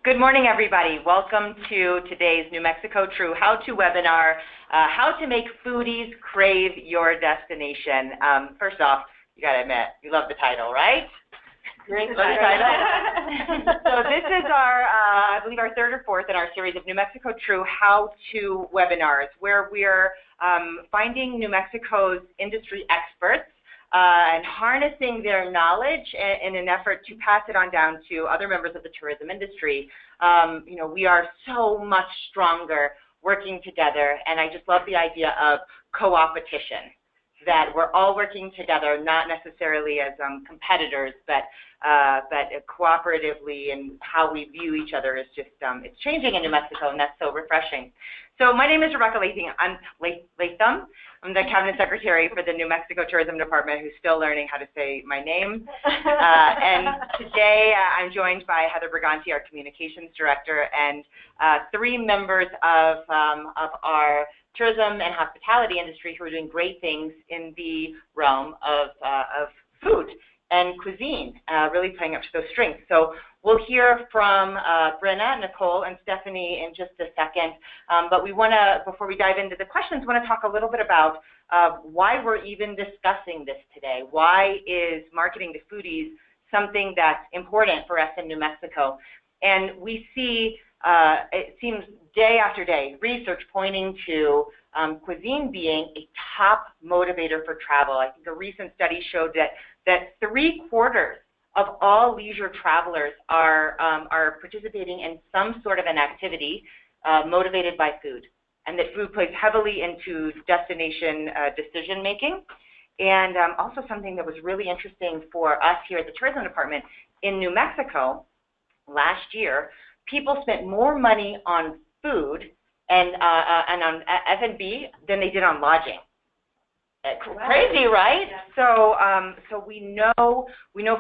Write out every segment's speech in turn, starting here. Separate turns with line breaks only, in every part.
Good morning, everybody. Welcome to today's New Mexico True How-To webinar, How to Make Foodies Crave Your Destination. First off, you got to admit, you love the title, right?
Great
title. So this is our, I believe, our third or fourth in our series of New Mexico True How-To webinars, where we're finding New Mexico's industry experts and harnessing their knowledge in an effort to pass it on down to other members of the tourism industry. You know, we are so much stronger working together, and I just love the idea of co-opetition, that we're all working together, not necessarily as competitors, but cooperatively, and how we view each other is just, it's changing in New Mexico, and that's so refreshing. So my name is Rebecca Latham. I'm the Cabinet Secretary for the New Mexico Tourism Department, who's still learning how to say my name. And today I'm joined by Heather Briganti, our Communications Director, and three members of our tourism and hospitality industry who are doing great things in the realm of food and cuisine, really playing up to those strengths. So we'll hear from Brenna, Nicole, and Stephanie in just a second. But we want to, before we dive into the questions, want to talk a little bit about why we're even discussing this today. Why is marketing to foodies something that's important for us in New Mexico? And we see, it seems day after day, research pointing to cuisine being a top motivator for travel. I think a recent study showed that 3/4 of all leisure travelers are participating in some sort of an activity motivated by food, and that food plays heavily into destination decision making. And also something that was really interesting for us here at the Tourism Department in New Mexico last year, people spent more money on food and on F&B than they did on lodging. Crazy, right? Yeah. So we know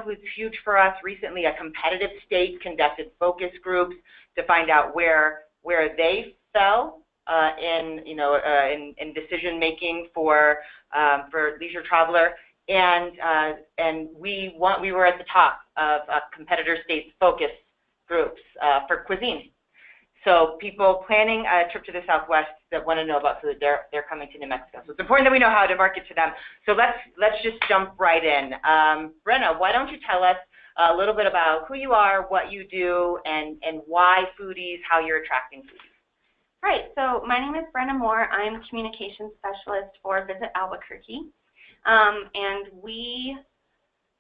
food's huge for us. Recently, a competitive state conducted focus groups to find out where they fell in decision making for leisure traveler, and we were at the top of competitor states focus groups for cuisine. So people planning a trip to the Southwest that want to know about food, they're coming to New Mexico. So it's important that we know how to market to them. So let's just jump right in. Brenna, why don't you tell us a little bit about who you are, what you do, and why foodies, how you're attracting foodies.
Right. So my name is Brenna Moore. I'm Communications Specialist for Visit ABQ. And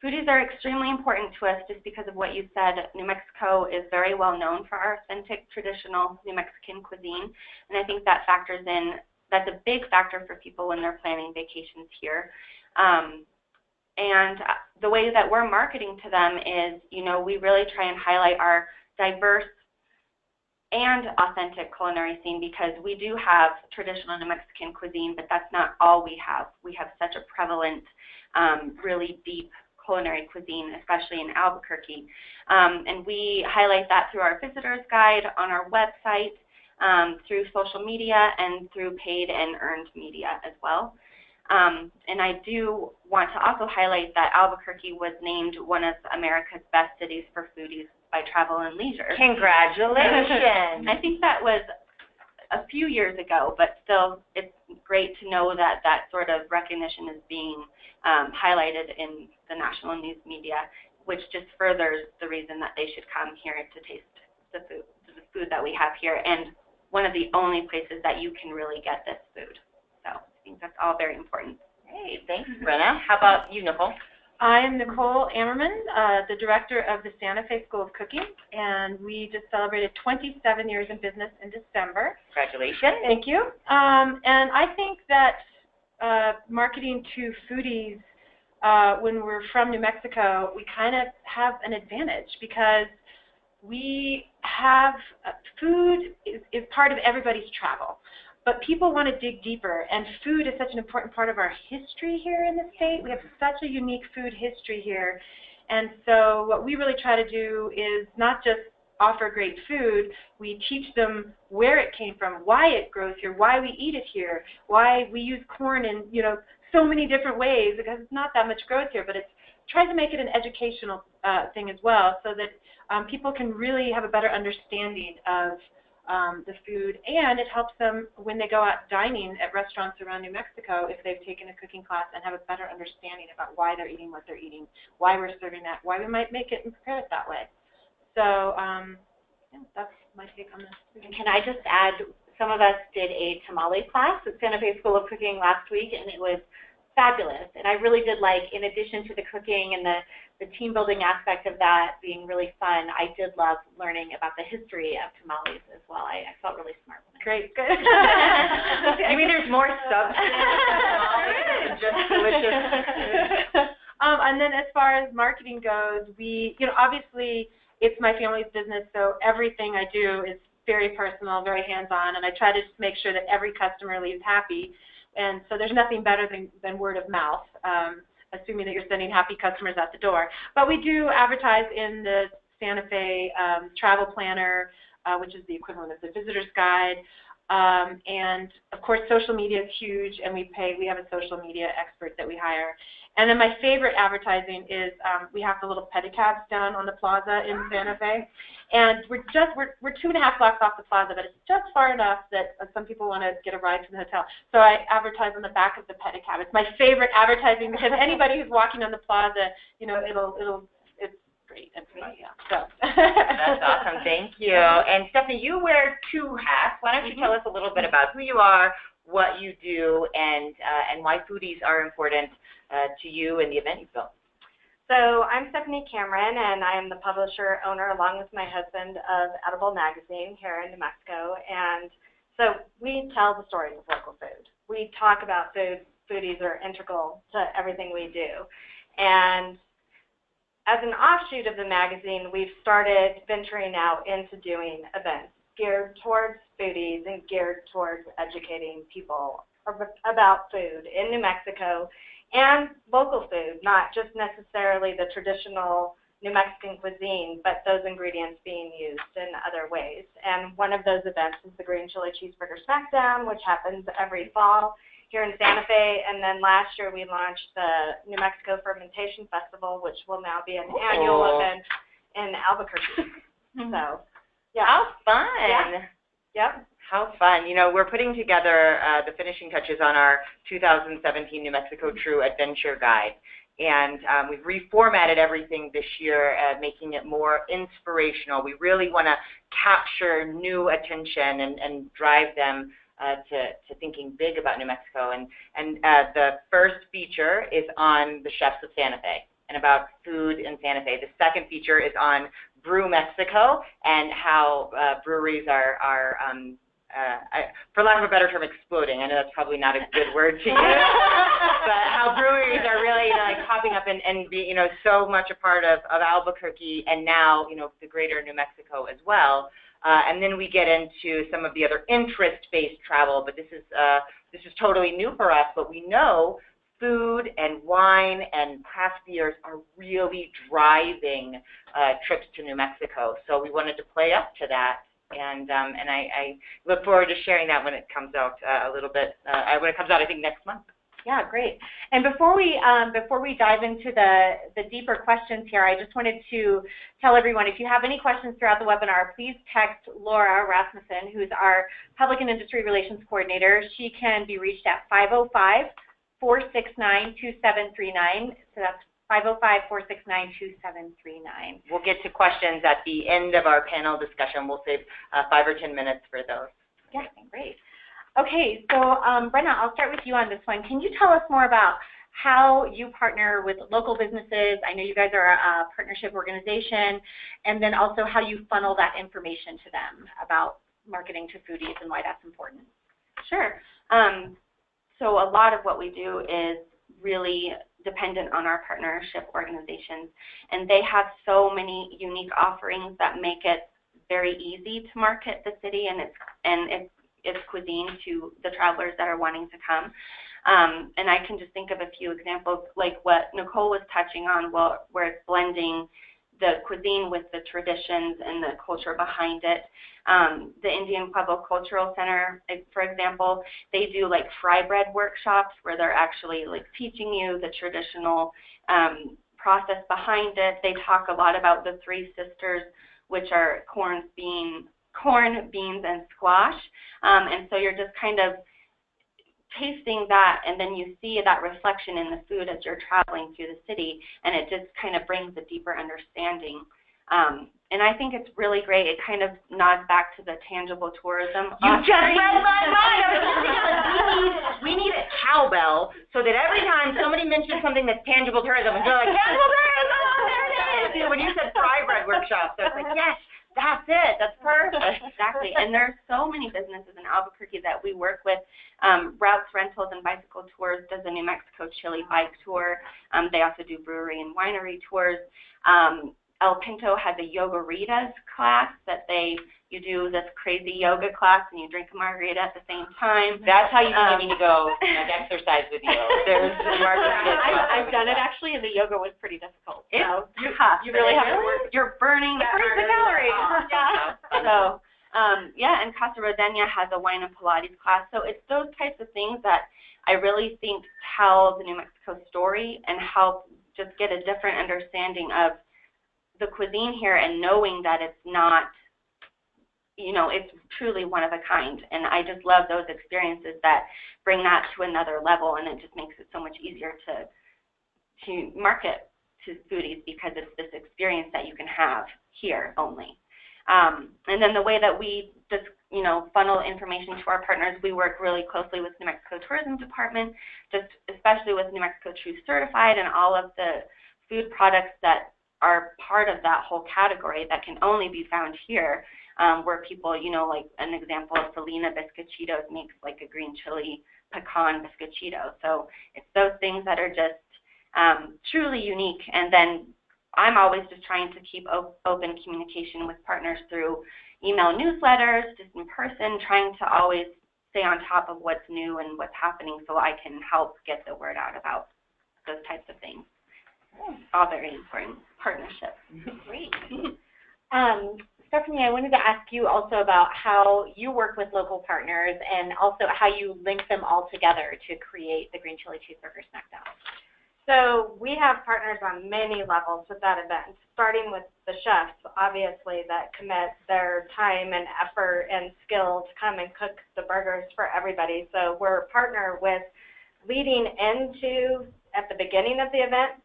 foodies are extremely important to us just because of what you said. New Mexico is very well known for our authentic, traditional New Mexican cuisine, and I think that factors in, that's a big factor for people when they're planning vacations here. And the way that we're marketing to them is, you know, we really try and highlight our diverse and authentic culinary scene, because we do have traditional New Mexican cuisine, but that's not all we have. We have such a prevalent, really deep culinary cuisine, especially in Albuquerque. And we highlight that through our visitor's guide on our website, through social media, and through paid and earned media as well. And I do want to also highlight that Albuquerque was named one of America's best cities for foodies by Travel and Leisure.
Congratulations.
I think that was a few years ago, but still it's great to know that that sort of recognition is being highlighted in the national news media, which just furthers the reason that they should come here to taste the food that we have here, and one of the only places that you can really get this food. So I think that's all very important.
Hey, thanks, Brenna. How about you, Nicole?
I'm Nicole Ammermann, the director of the Santa Fe School of Cooking, and we just celebrated 27 years in business in December.
Congratulations.
Thank you. And I think that marketing to foodies, when we're from New Mexico, we kind of have an advantage, because we have food is part of everybody's travel. But people want to dig deeper, and food is such an important part of our history here in the state. We have such a unique food history here. And so what we really try to do is not just offer great food, we teach them where it came from, why it grows here, why we eat it here, why we use corn in, you know, so many different ways, because it's not that much growth here, but it's tries to make it an educational thing as well, so that people can really have a better understanding of the food, and it helps them when they go out dining at restaurants around New Mexico, if they've taken a cooking class, and have a better understanding about why they're eating what they're eating, why we're serving that, why we might make it and prepare it that way. So yeah, that's my take on this.
Can I just add, some of us did a tamale class at Santa Fe School of Cooking last week, and it was fabulous. And I really did like, in addition to the cooking and the team building aspect of that being really fun, I did love learning about the history of tamales as well. I felt really smart when I
Great, good.
You mean there's more substance to tamales than just delicious?
And then as far as marketing goes, we, obviously it's my family's business, so everything I do is very personal, very hands-on, and I try to just make sure that every customer leaves happy. And so there's nothing better than word of mouth, assuming that you're sending happy customers out the door. But we do advertise in the Santa Fe travel planner, which is the equivalent of the visitor's guide. And of course, social media is huge, and we have a social media expert that we hire. And then my favorite advertising is we have the little pedicabs down on the plaza in Santa Fe, and we're 2.5 blocks off the plaza, but it's just far enough that some people want to get a ride to the hotel. So I advertise on the back of the pedicab. It's my favorite advertising because anybody who's walking on the plaza, it's great. It's fun, yeah. So.
That's awesome. Thank you. And Stephanie, you wear two hats. Why don't you tell us a little bit about who you are, what you do, and why foodies are important to you and the event you've built.
So I'm Stephanie Cameron, and I am the publisher, owner, along with my husband, of Edible Magazine here in New Mexico. And so we tell the stories of local food. We talk about food. Foodies are integral to everything we do. And as an offshoot of the magazine, we've started venturing out into doing events geared towards foodies and geared towards educating people about food in New Mexico and local food, not just necessarily the traditional New Mexican cuisine, but those ingredients being used in other ways. And one of those events is the Green Chili Cheeseburger Smackdown, which happens every fall here in Santa Fe. And then last year we launched the New Mexico Fermentation Festival, which will now be an annual event in Albuquerque. So, yeah.
How fun.
Yeah. Yep.
How fun. We're putting together the finishing touches on our 2017 New Mexico True Adventure Guide. And we've reformatted everything this year, making it more inspirational. We really want to capture new attention and drive them to thinking big about New Mexico. And the first feature is on the chefs of Santa Fe and about food in Santa Fe. The second feature is on Brew Mexico and how breweries are for lack of a better term, exploding. I know that's probably not a good word to use, but how breweries are really popping up and being so much a part of Albuquerque and now the greater New Mexico as well. And then we get into some of the other interest-based travel, but this is totally new for us. But we know food and wine and craft beers are really driving trips to New Mexico. So we wanted to play up to that. And I look forward to sharing that when it comes out a little bit. When it comes out, I think next month.
Yeah, great. And before we dive into the deeper questions here, I just wanted to tell everyone, if you have any questions throughout the webinar, please text Laura Rasmussen, who's our Public and Industry Relations Coordinator. She can be reached at 505-469-2739. So that's 505-469-2739.
We'll get to questions at the end of our panel discussion. We'll save 5 or 10 minutes for those.
Yeah, great. Okay, so Brenna, I'll start with you on this one. Can you tell us more about how you partner with local businesses? I know you guys are a partnership organization, and then also how you funnel that information to them about marketing to foodies and why that's important.
Sure. So a lot of what we do is really dependent on our partnership organizations, and they have so many unique offerings that make it very easy to market the city and its cuisine to the travelers that are wanting to come. And I can just think of a few examples, like what Nicole was touching on, where it's blending the cuisine with the traditions and the culture behind it. The Indian Pueblo Cultural Center, for example, they do fry bread workshops where they're actually teaching you the traditional process behind it. They talk a lot about the three sisters, which are corn, beans, and squash. And so you're just kind of tasting that, and then you see that reflection in the food as you're traveling through the city, and it just kind of brings a deeper understanding. And I think it's really great. It kind of nods back to the tangible tourism.
You just read my mind. We need a cowbell so that every time somebody mentions something that's tangible tourism, we're like, tangible tourism, there it is. You know, when you said fry bread workshops, I was like, yes, that's it. That's perfect.
Exactly. And there's so many businesses in Albuquerque that we work with. Routes Rentals and Bicycle Tours does a New Mexico Chili bike tour. They also do brewery and winery tours. El Pinto has a Yoga-ritas class that you do this crazy yoga class and you drink a margarita at the same time.
That's how you need to go exercise with you. There's the margarita.
I've done it actually, and the yoga was pretty difficult.
It's
so
tough.
You really have to work.
You're burning the calories.
Yeah.
So, and Casa Rodena has a wine and Pilates class. So it's those types of things that I really think tell the New Mexico story and help just get a different understanding of the cuisine here, and knowing that it's not, it's truly one of a kind. And I just love those experiences that bring that to another level, and it just makes it so much easier to market to foodies because it's this experience that you can have here only. And then the way that we just, funnel information to our partners, we work really closely with New Mexico Tourism Department, just especially with New Mexico True Certified and all of the food products that are part of that whole category that can only be found here, where people, like an example of Selena Biscochitos makes like a green chili pecan biscochito. So it's those things that are just truly unique. And then I'm always just trying to keep open communication with partners through email newsletters, just in person, trying to always stay on top of what's new and what's happening so I can help get the word out about those types of things. All very important partnerships.
Great. Stephanie, I wanted to ask you also about how you work with local partners and also how you link them all together to create the Green Chili Cheeseburger Smackdown. So we have partners on many levels with that event, starting with the chefs, obviously, that commit their time and effort and skill to come and cook the burgers for everybody. So we're a partner with leading into, at the beginning of the event,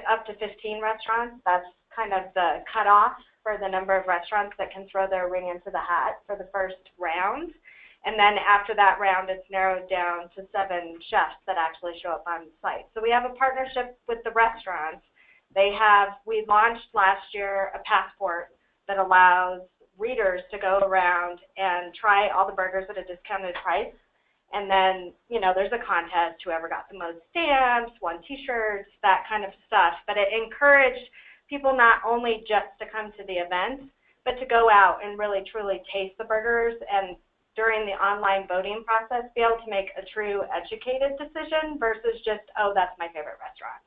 up to 15 restaurants. That's kind of the cutoff for the number of restaurants that can throw their ring into the hat for the first round. And then after that round, it's narrowed down to 7 chefs that actually show up on site. So we have a partnership with the restaurants. We launched last year a passport that allows readers to go around and try all the burgers at a discounted price. And then, there's a contest, whoever got the most stamps, won T-shirts, that kind of stuff. But it encouraged people not only just to come to the event, but to go out and really, truly taste the burgers and during the online voting process, be able to make a true educated decision versus just, oh, that's my favorite restaurant.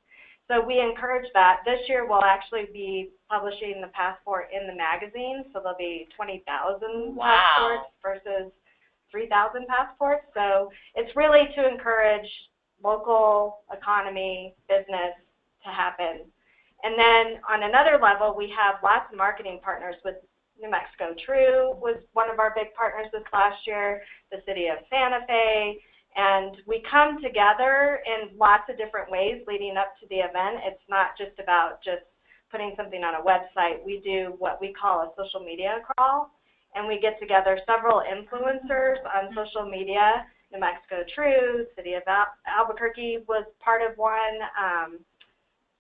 So we encourage that. This year, we'll actually be publishing the passport in the magazine, so there'll be 20,000 passports versus 3,000 passports. So it's really to encourage local economy, business to happen. And then on another level, we have lots of marketing partners with New Mexico True was one of our big partners this last year, the city of Santa Fe, and we come together in lots of different ways leading up to the event. It's not just about just putting something on a website. We do what we call a social media crawl, and we get together several influencers on social media. New Mexico True, City of Albuquerque was part of one,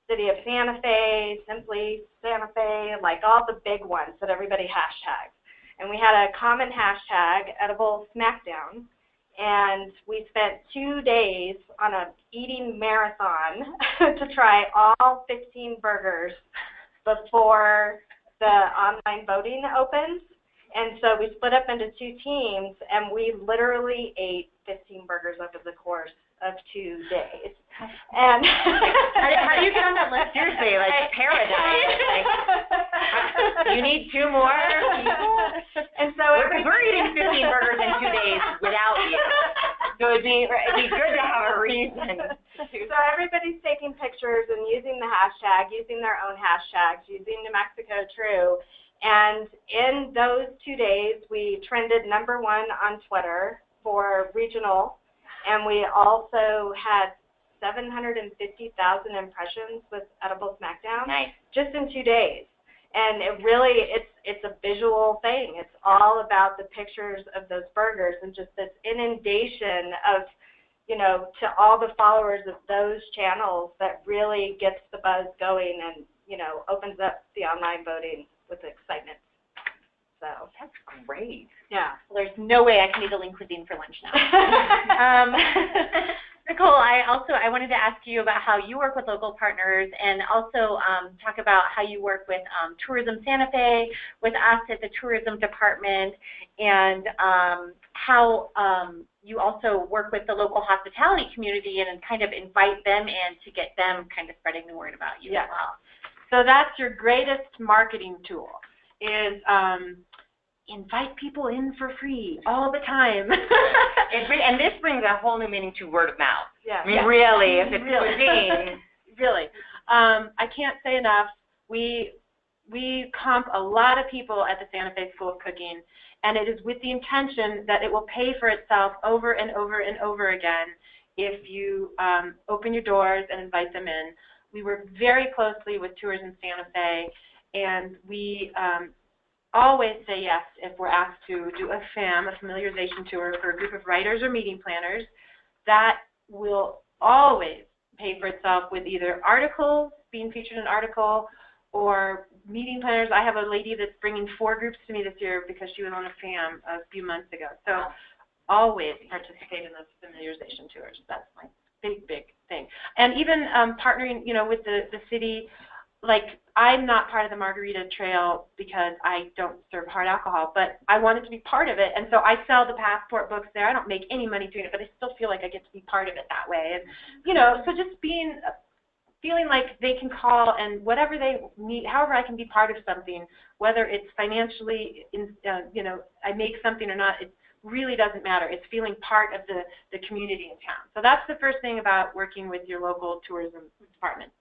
City of Santa Fe, Simply Santa Fe, like all the big ones that everybody hashtags. And we had a common hashtag, Edible Smackdown, and we spent 2 days on an eating marathon to try all 15 burgers before the online voting opens. And so we split up into 2 teams, and we literally ate 15 burgers over the course of 2 days. And
how do you get on that list? Seriously, like paradise. Like, you need 2 more?
And so
we're eating 15 burgers in 2 days without you. So it'd be good to have a reason.
So everybody's taking pictures and using the hashtag, using their own hashtags, using New Mexico True. And in those 2 days, we trended #1 on Twitter for regional, and we also had 750,000 impressions with Edible Smackdown.
Nice.
Just in 2 days. And it really, it's a visual thing. It's all about the pictures of those burgers and just this inundation of, you know, to all the followers of those channels that really gets the buzz going and, you know, opens up the online voting with excitement. So
that's great.
Yeah.
Well, there's no way I can eat a lean cuisine for lunch now. Nicole, I wanted to ask you about how you work with local partners, and also talk about how you work with Tourism Santa Fe, with us at the tourism department, and how you also work with the local hospitality community and kind of invite them in to get them kind of spreading the word about you as well.
So that's your greatest marketing tool, is invite people in for free all the time.
And this brings a whole new meaning to word of mouth.
Yeah.
I mean, really, if it's cuisine.
Really. I can't say enough. We comp a lot of people at the Santa Fe School of Cooking, and it is with the intention that it will pay for itself over and over and over again if you open your doors and invite them in. We work very closely with Tourism Santa Fe, and we always say yes if we're asked to do a FAM, a familiarization tour, for a group of writers or meeting planners. That will always pay for itself with either articles, being featured in an article, or meeting planners. I have a lady that's bringing 4 groups to me this year because she was on a FAM a few months ago. So always participate in those familiarization tours. That's my big thing. And even partnering, you know, with the city. Like, I'm not part of the Margarita Trail because I don't serve hard alcohol, but I wanted to be part of it, and so I sell the passport books there. I don't make any money doing it, but I still feel like I get to be part of it that way. And, you know, so just feeling like they can call and whatever they need, however I can be part of something, whether it's financially, you know, I make something or not, it really doesn't matter. It's feeling part of the community in town. So that's the first thing about working with your local tourism department.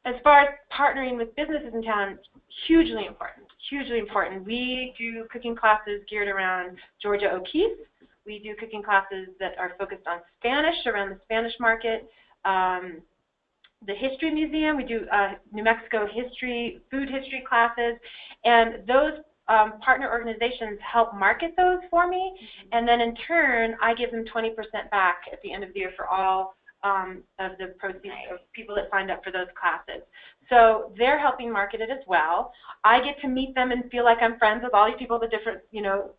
As far as partnering with businesses in town, hugely important, hugely important. We do cooking classes geared around Georgia O'Keeffe. We do cooking classes that are focused on Spanish, around the Spanish market. The History Museum, we do New Mexico history, food history classes, and those partner organizations help market those for me, and then in turn, I give them 20% back at the end of the year for all of the proceeds of people that signed up for those classes. So they're helping market it as well. I get to meet them and feel like I'm friends with all these people, the different, you know,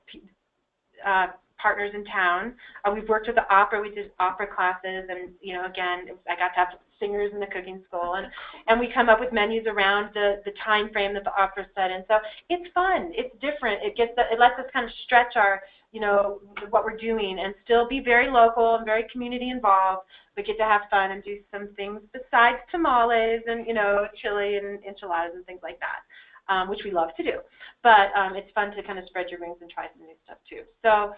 partners in town. We've worked with the opera. We did opera classes, and, you know, again, I got to have singers in the cooking school, and we come up with menus around the time frame that the opera set in. So it's fun. It's different. It lets us kind of stretch our, you know, what we're doing and still be very local and very community involved, but get to have fun and do some things besides tamales and, you know, chili and enchiladas and things like that, which we love to do. But it's fun to kind of spread your wings and try some new stuff too. So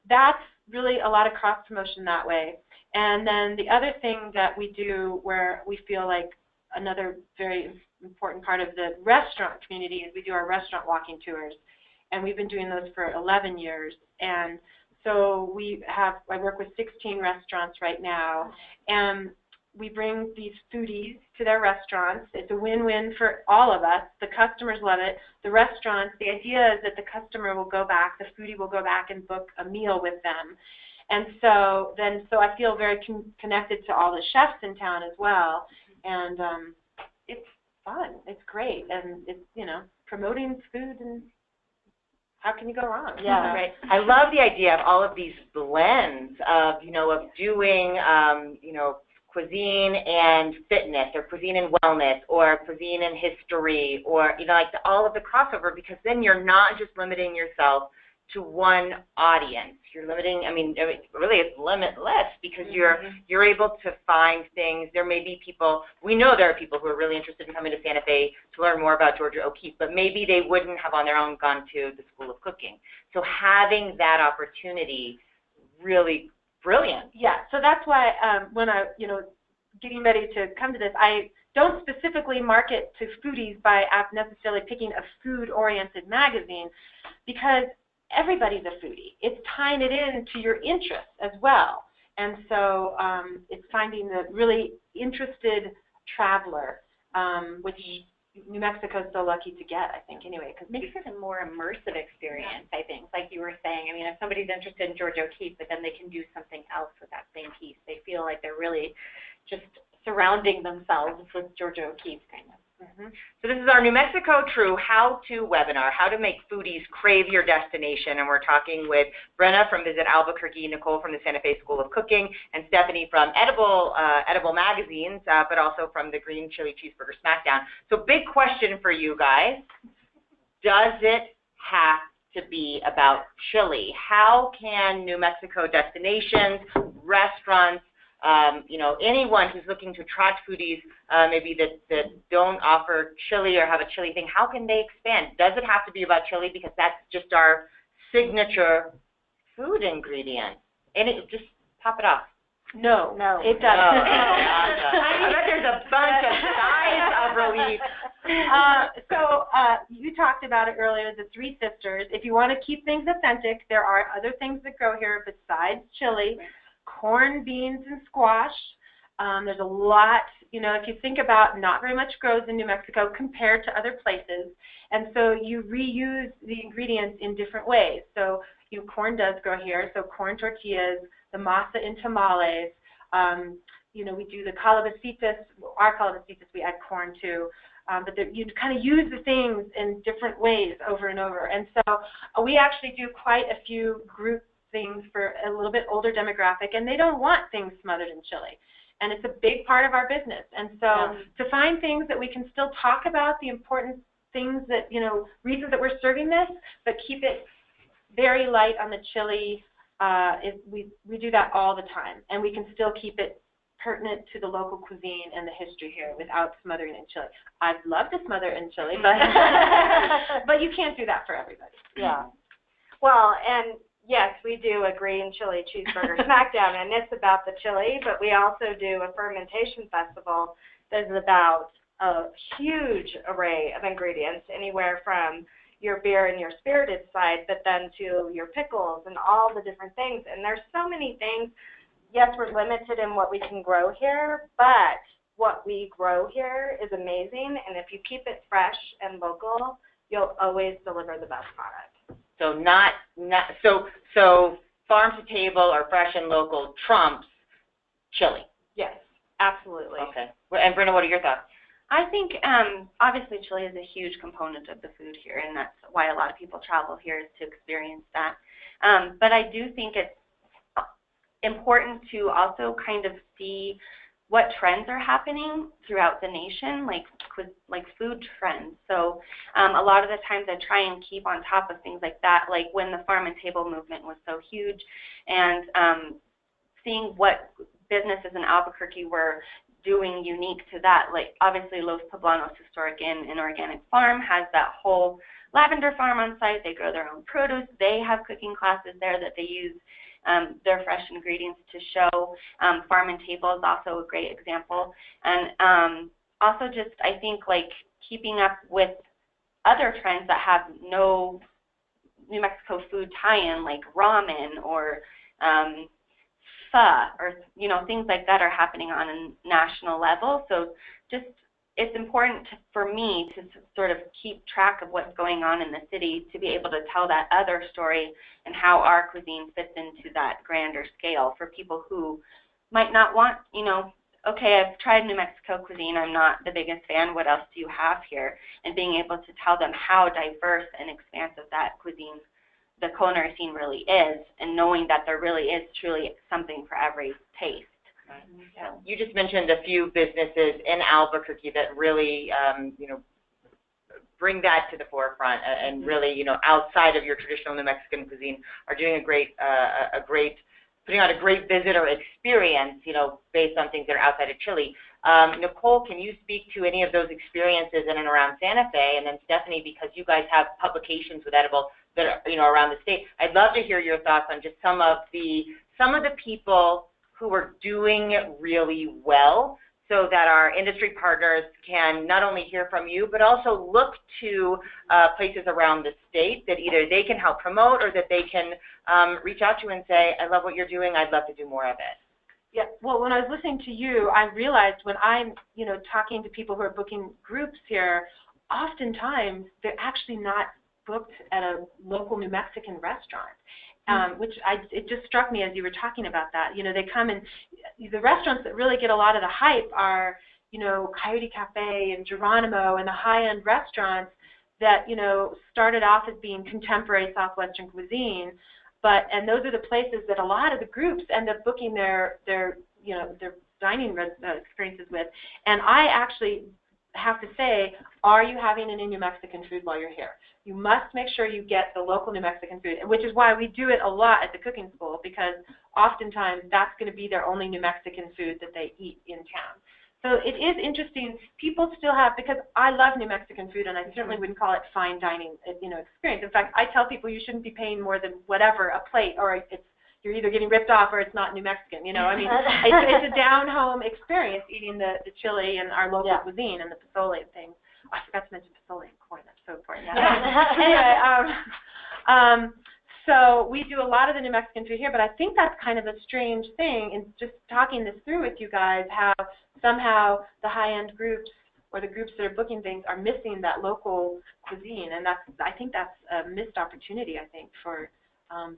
that's really a lot of cross-promotion that way. And then the other thing that we do where we feel like another very important part of the restaurant community is we do our restaurant walking tours. And we've been doing those for 11 years. And so I work with 16 restaurants right now, and we bring these foodies to their restaurants. It's a win-win for all of us. The customers love it. The restaurants, the idea is that the customer will go back, the foodie will go back and book a meal with them. And so I feel very connected to all the chefs in town as well. And it's fun. It's great. And it's, you know, promoting food, and how can you go wrong?
Yeah, right. I love the idea of all of these blends of, you know, of doing, you know, cuisine and fitness, or cuisine and wellness, or cuisine and history, or, you know, like all of the crossover, because then you're not just limiting yourself to one audience. You're limiting, I mean, really it's limitless, because you're able to find things. There may be people, we know there are people who are really interested in coming to Santa Fe to learn more about Georgia O'Keeffe, but maybe they wouldn't have on their own gone to the School of Cooking. So having that opportunity really brilliant.
Yeah, so that's why when I, getting ready to come to this, I don't specifically market to foodies by necessarily picking a food-oriented magazine, because everybody's a foodie. It's tying it into your interests as well. And so it's finding the really interested traveler, which New Mexico is so lucky to get, I think, anyway. Cause
makes it a more immersive experience, I think, like you were saying. I mean, if somebody's interested in Georgia O'Keeffe, but then they can do something else with that same piece, they feel like they're really just surrounding themselves with Georgia O'Keeffe, kind of.
So this is our New Mexico True How-To webinar, how to make foodies crave your destination. And we're talking with Brenna from Visit Albuquerque, Nicole from the Santa Fe School of Cooking, and Stephanie from Edible Magazines, but also from the Green Chili Cheeseburger Smackdown. So big question for you guys. Does it have to be about chili? How can New Mexico destinations, restaurants, anyone who's looking to attract foodies, maybe that don't offer chili or have a chili thing, how can they expand? Does it have to be about chili, because that's just our signature food ingredient? And just pop it off.
No, it doesn't.
I bet there's a bunch of sighs of relief.
So you talked about it earlier, the Three Sisters. If you want to keep things authentic, there are other things that grow here besides chili. Corn, beans, and squash. There's a lot, if you think about, not very much grows in New Mexico compared to other places. And so you reuse the ingredients in different ways. So corn does grow here, so corn tortillas, the masa in tamales. We do the calabacitas. Our calabacitas, we add corn to. But you kind of use the things in different ways over and over. And so we actually do quite a few group things for a little bit older demographic, and they don't want things smothered in chili. And it's a big part of our business. And so to find things that we can still talk about, the important things that, reasons that we're serving this, but keep it very light on the chili, we do that all the time. And we can still keep it pertinent to the local cuisine and the history here without smothering it in chili. I'd love to smother it in chili, but, but you can't do that for everybody.
Yeah. Well, and yes, we do a green chili cheeseburger smackdown, and it's about the chili, but we also do a fermentation festival that is about a huge array of ingredients, anywhere from your beer and your spirited side, but then to your pickles and all the different things. And there's so many things. Yes, we're limited in what we can grow here, but what we grow here is amazing, and if you keep it fresh and local, you'll always deliver the best product. So farm to table or fresh and local trumps chili.
Yes, absolutely.
Okay. And Brenna, what are your thoughts?
I think obviously chili is a huge component of the food here, and that's why a lot of people travel here, is to experience that. But I do think it's important to also kind of see what trends are happening throughout the nation, like food trends. So a lot of the times I try and keep on top of things like that, like when the farm and table movement was so huge, and seeing what businesses in Albuquerque were doing unique to that. Like obviously Los Poblanos Historic Inn and Organic Farm has that whole lavender farm on site. They grow their own produce. They have cooking classes there that they use their fresh ingredients to show. Farm and Table is also a great example. And also just, I think, like keeping up with other trends that have no New Mexico food tie-in, like ramen or pho, or, things like that are happening on a national level. So just, it's important for me to sort of keep track of what's going on in the city, to be able to tell that other story and how our cuisine fits into that grander scale for people who might not want, okay, I've tried New Mexico cuisine, I'm not the biggest fan, what else do you have here? And being able to tell them how diverse and expansive that cuisine, the culinary scene really is, and knowing that there really is truly something for every taste.
Yeah. You just mentioned a few businesses in Albuquerque that really, bring that to the forefront and really, outside of your traditional New Mexican cuisine, are doing putting out a great visitor experience, based on things that are outside of chili. Nicole, can you speak to any of those experiences in and around Santa Fe? And then Stephanie, because you guys have publications with Edible that are, around the state, I'd love to hear your thoughts on just some of the some of the people who are doing it really well, so that our industry partners can not only hear from you, but also look to places around the state that either they can help promote or that they can reach out to and say, I love what you're doing, I'd love to do more of it.
Yeah, well, when I was listening to you, I realized when I'm, talking to people who are booking groups here, oftentimes they're actually not booked at a local New Mexican restaurant. It just struck me as you were talking about that. They come and the restaurants that really get a lot of the hype are, Coyote Cafe and Geronimo and the high-end restaurants that, started off as being contemporary Southwestern cuisine, and those are the places that a lot of the groups end up booking their dining experiences with. And I actually have to say, are you having any New Mexican food while you're here? You must make sure you get the local New Mexican food, which is why we do it a lot at the cooking school, because oftentimes that's going to be their only New Mexican food that they eat in town. So it is interesting. People still have, because I love New Mexican food, and I certainly wouldn't call it fine dining, experience. In fact, I tell people you shouldn't be paying more than whatever a plate, or you're either getting ripped off or it's not New Mexican. It's a down-home experience eating the chili and our local cuisine and the pozole and things. Oh, I forgot to mention pozole and corn. That's so important. Anyway, so we do a lot of the New Mexican food here, but I think that's kind of a strange thing in just talking this through with you guys, how somehow the high-end groups or the groups that are booking things are missing that local cuisine, and I think that's a missed opportunity, I think, for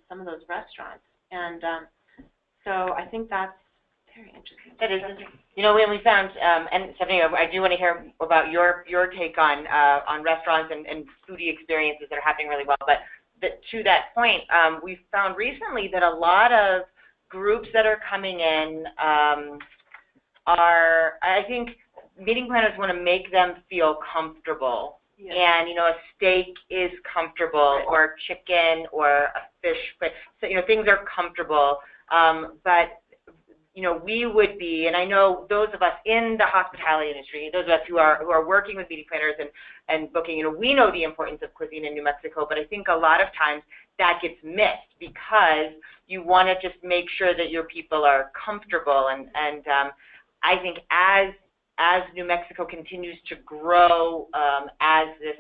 some of those restaurants. And so I think that's very interesting.
That is, when we found, and Stephanie, I do want to hear about your take on restaurants and foodie experiences that are happening really well. But to that point, we've found recently that a lot of groups that are coming in I think meeting planners want to make them feel comfortable. Yes. And, a steak is comfortable, right, or chicken or a fish, but, things are comfortable. But, we would be, and I know those of us in the hospitality industry, those of us who are working with meeting planners and booking, we know the importance of cuisine in New Mexico, but I think a lot of times that gets missed because you want to just make sure that your people are comfortable. And I think as New Mexico continues to grow as this,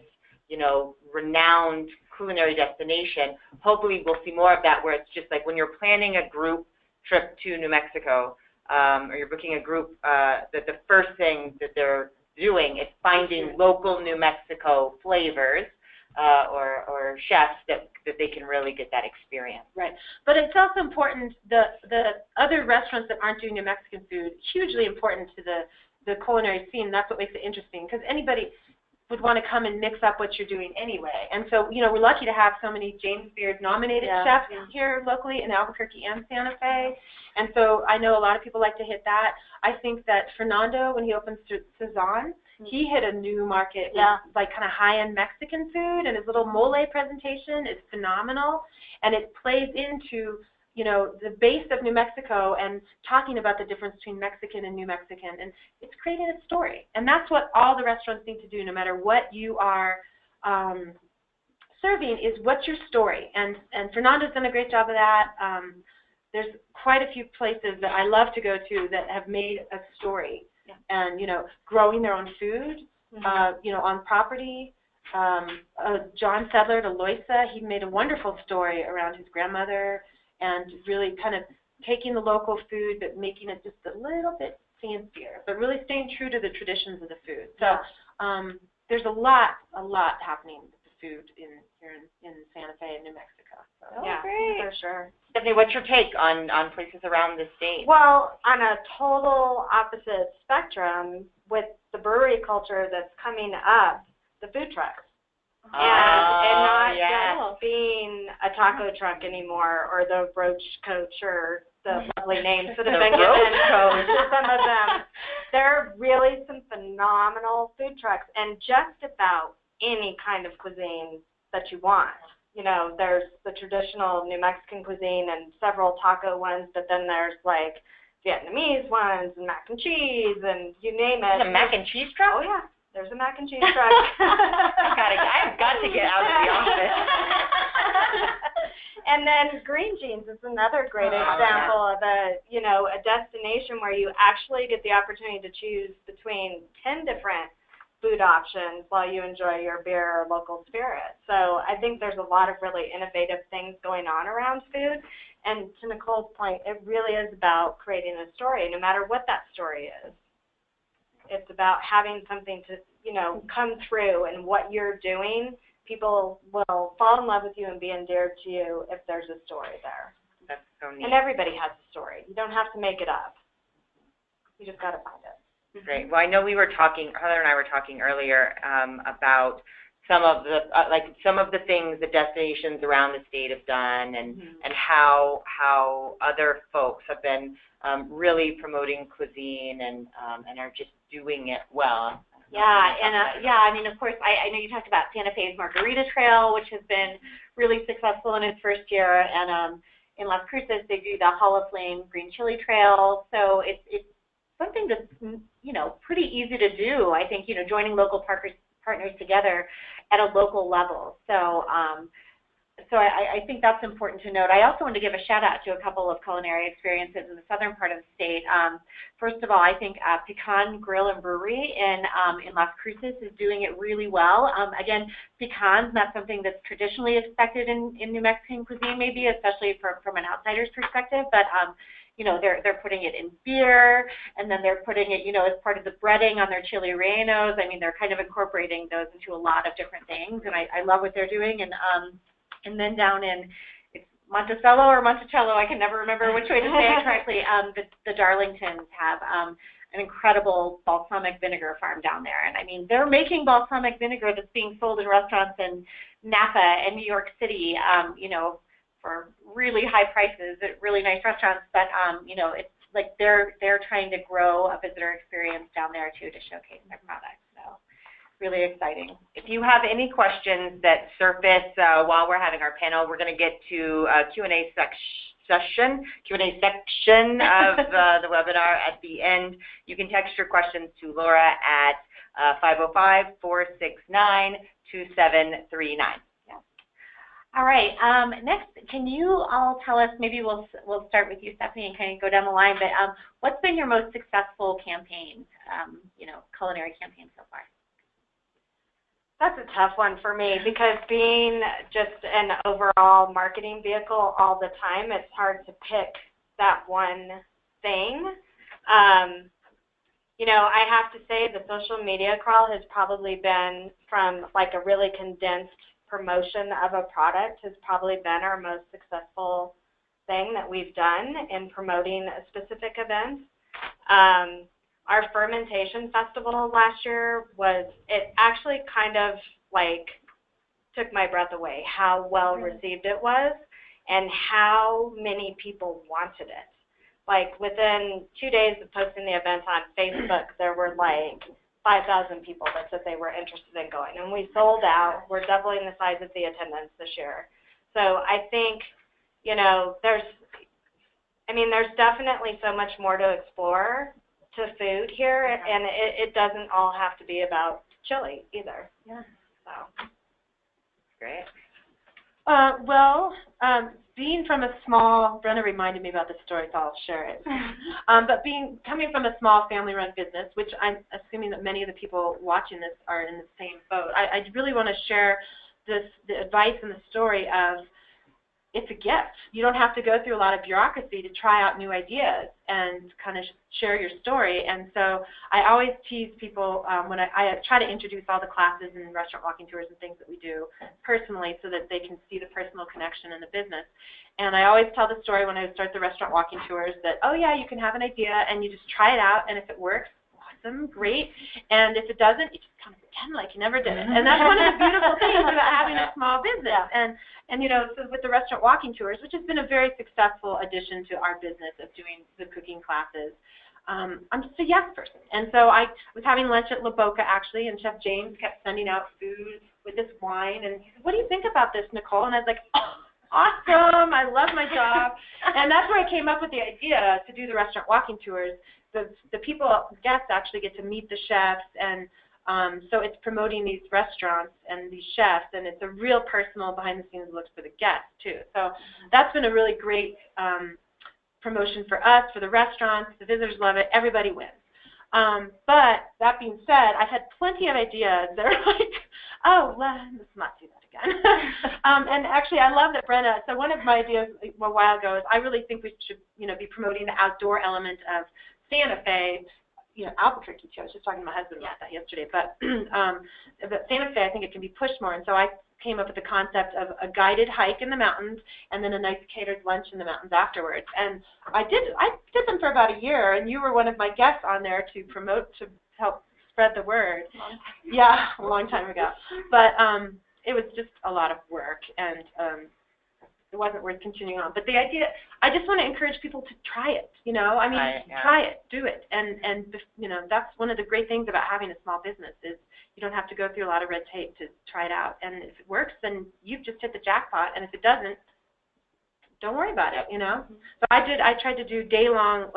renowned culinary destination, hopefully we'll see more of that, where it's just like when you're planning a group trip to New Mexico, or you're booking a group, that the first thing that they're doing is finding local New Mexico flavors or chefs that they can really get that experience.
Right. But it's also important, the other restaurants that aren't doing New Mexican food, hugely important to the culinary scene. That's what makes it interesting, because anybody would want to come and mix up what you're doing anyway. And so, we're lucky to have so many James Beard nominated chefs here locally in Albuquerque and Santa Fe. And so I know a lot of people like to hit that. I think that Fernando, when he opens Cezanne, he hit a new market with like kind of high-end Mexican food, and his little mole presentation is phenomenal. And it plays into, the base of New Mexico and talking about the difference between Mexican and New Mexican. And it's creating a story. And that's what all the restaurants need to do, no matter what you are serving, is what's your story. And Fernando's done a great job of that. There's quite a few places that I love to go to that have made a story. Yeah. And, growing their own food, on property. John Sedler to Loisa, he made a wonderful story around his grandmother, and really kind of taking the local food but making it just a little bit fancier, but really staying true to the traditions of the food. So there's a lot happening with the food here in Santa Fe and New Mexico. So.
Yeah, great. For sure.
Stephanie, what's your take on places around the state?
Well, on a total opposite spectrum, with the brewery culture that's coming up, the food trucks. And not just being a taco truck anymore, or the roach coach, or the lovely names that have been given to some of them. There are really some phenomenal food trucks, and just about any kind of cuisine that you want. There's the traditional New Mexican cuisine and several taco ones, but then there's like Vietnamese ones and mac and cheese and you name it.
There's a mac and cheese truck?
Oh, yeah. There's a mac and cheese truck.
I've got to get out of the office.
And then Green Jeans is another great example of a destination where you actually get the opportunity to choose between 10 different food options while you enjoy your beer or local spirit. So I think there's a lot of really innovative things going on around food. And to Nicole's point, it really is about creating a story, no matter what that story is. It's about having something to, come through, and what you're doing, people will fall in love with you and be endeared to you if there's a story there.
That's so neat.
And everybody has a story. You don't have to make it up. You just got to find it.
Great. Well, I know Heather and I were talking earlier about some of the things the destinations around the state have done, and how other folks have been really promoting cuisine and are just doing it well.
Yeah, I mean, of course, I know you talked about Santa Fe's Margarita Trail, which has been really successful in its first year, and in Las Cruces they do the Hall of Flame Green Chili Trail. So it's something that's pretty easy to do. I think joining local partners together at a local level. So I think that's important to note. I also want to give a shout out to a couple of culinary experiences in the southern part of the state. First of all, I think Pecan Grill and Brewery in Las Cruces is doing it really well. Again, pecan's not something that's traditionally expected in New Mexican cuisine, maybe, especially from an outsider's perspective, but they're putting it in beer, and then they're putting it, as part of the breading on their chili rellenos. I mean, they're kind of incorporating those into a lot of different things, and I love what they're doing. And then down in Monticello or Monticello, I can never remember which way to say it correctly. The Darlingtons have an incredible balsamic vinegar farm down there, and I mean, they're making balsamic vinegar that's being sold in restaurants in Napa and New York City, for really high prices at really nice restaurants. But it's like they're trying to grow a visitor experience down there too, to showcase their products. So really exciting.
If you have any questions that surface while we're having our panel, we're going to get to Q&A section of the webinar at the end. You can text your questions to Laura at 505-469-2739.
All right. Next, can you all tell us? Maybe we'll start with you, Stephanie, and kind of go down the line. But what's been your most successful campaign? Culinary campaign so far?
That's a tough one for me, because being just an overall marketing vehicle all the time, it's hard to pick that one thing. I have to say the social media crawl has probably been, from like a really condensed promotion of a product, has probably been our most successful thing that we've done in promoting a specific event. Our fermentation festival last year it actually kind of like took my breath away how well received it was and how many people wanted it. Like within 2 days of posting the event on Facebook, there were like 5,000 people that said they were interested in going, and we sold out. We're doubling the size of the attendance this year. So I think, there's definitely so much more to explore to food here, and it doesn't all have to be about chili either.
Yeah.
So.
Great.
Being from a small, Brenna reminded me about this story, so I'll share it. But coming from a small family-run business, which I'm assuming that many of the people watching this are in the same boat, I really want to share the advice and the story of, it's a gift. You don't have to go through a lot of bureaucracy to try out new ideas and kind of share your story. And so I always tease people when I try to introduce all the classes and restaurant walking tours and things that we do personally, so that they can see the personal connection in the business. And I always tell the story when I start the restaurant walking tours that, oh yeah, you can have an idea and you just try it out, and if it works, awesome, great. And if it doesn't, you just kind of pretend like you never did it. And that's one of the beautiful things about having a small business. And so with the restaurant walking tours, which has been a very successful addition to our business of doing the cooking classes, I'm just a yes person. And so I was having lunch at La Boca, actually, and Chef James kept sending out food with this wine. And he said, what do you think about this, Nicole? And I was like, oh, awesome, I love my job. And that's where I came up with the idea to do the restaurant walking tours. The guests actually get to meet the chefs and So it's promoting these restaurants and these chefs, and it's a real personal behind-the-scenes look for the guests, too. So that's been a really great promotion for us, for the restaurants. The visitors love it. Everybody wins. But that being said, I've had plenty of ideas that are like, oh, let's not do that again. And actually, I love that Brenna, so one of my ideas a while ago is I really think we should, be promoting the outdoor element of Santa Fe, Albuquerque too. I was just talking to my husband about that yesterday. But Santa Fe, I think it can be pushed more. And so I came up with the concept of a guided hike in the mountains and then a nice catered lunch in the mountains afterwards. And I did them for about a year, and you were one of my guests on there to promote, to help spread the word. Yeah, a long time ago. But it was just a lot of work, and it wasn't worth continuing on. But the idea, I just want to encourage people to try it, try it, do it. And that's one of the great things about having a small business is you don't have to go through a lot of red tape to try it out. And if it works, then you've just hit the jackpot. And if it doesn't, don't worry about it, So I tried to do day-long,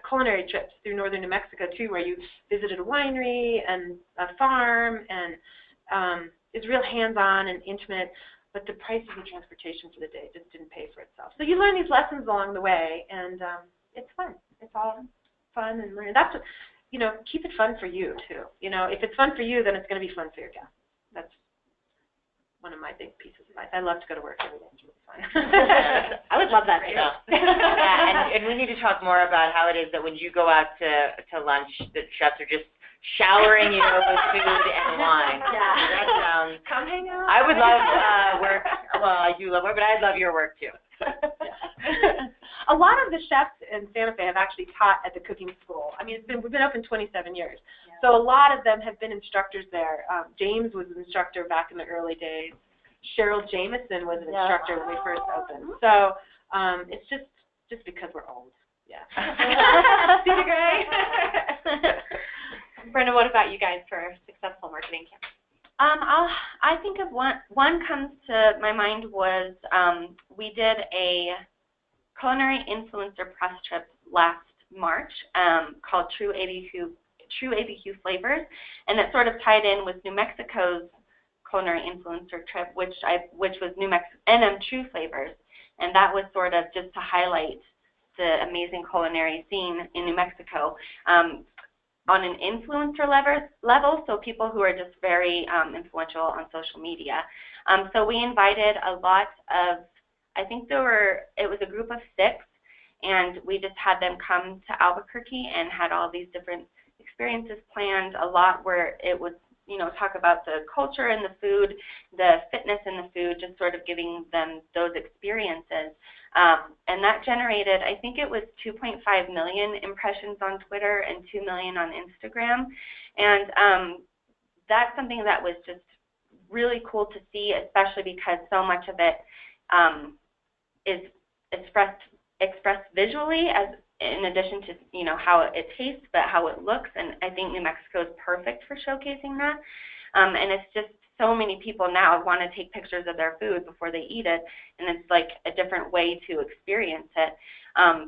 culinary trips through northern New Mexico, too, where you visited a winery and a farm, and it's real hands-on and intimate. But the price of the transportation for the day just didn't pay for itself. So you learn these lessons along the way, and it's fun. It's all fun and learning. That's, keep it fun for you, too. If it's fun for you, then it's going to be fun for your guests. That's one of my big pieces of advice. I love to go to work every day. It's really fun.
I would love that, too.
Yeah, and we need to talk more about how it is that when you go out to lunch, the chefs are just showering you with food and wine.
Yeah.
That sounds...
Come hang out.
I would love work. Well, I do love work, but I'd love your work, too.
A lot of the chefs in Santa Fe have actually taught at the cooking school. I mean, we've been open 27 years. Yeah. So a lot of them have been instructors there. James was an instructor back in the early days. Cheryl Jameson was an instructor when we first opened. So it's just because we're old. Yeah. See you, Gray.
Brenna, what about you guys for a successful marketing campaign?
I think of one comes to my mind was we did a culinary influencer press trip last March called True ABQ Flavors, and it sort of tied in with New Mexico's culinary influencer trip, which was New Mexico NM True Flavors, and that was sort of just to highlight the amazing culinary scene in New Mexico. On an influencer level, so people who are just very influential on social media. So we invited a lot of, I think it was a group of 6, and we just had them come to Albuquerque and had all these different experiences planned, a lot where it was, talk about the culture in the food, the fitness in the food, just sort of giving them those experiences. And that generated, I think it was 2.5 million impressions on Twitter and 2 million on Instagram. And that's something that was just really cool to see, especially because so much of it is expressed visually, as in addition to how it tastes, but how it looks. And I think New Mexico is perfect for showcasing that. And it's just so many people now want to take pictures of their food before they eat it, and it's like a different way to experience it.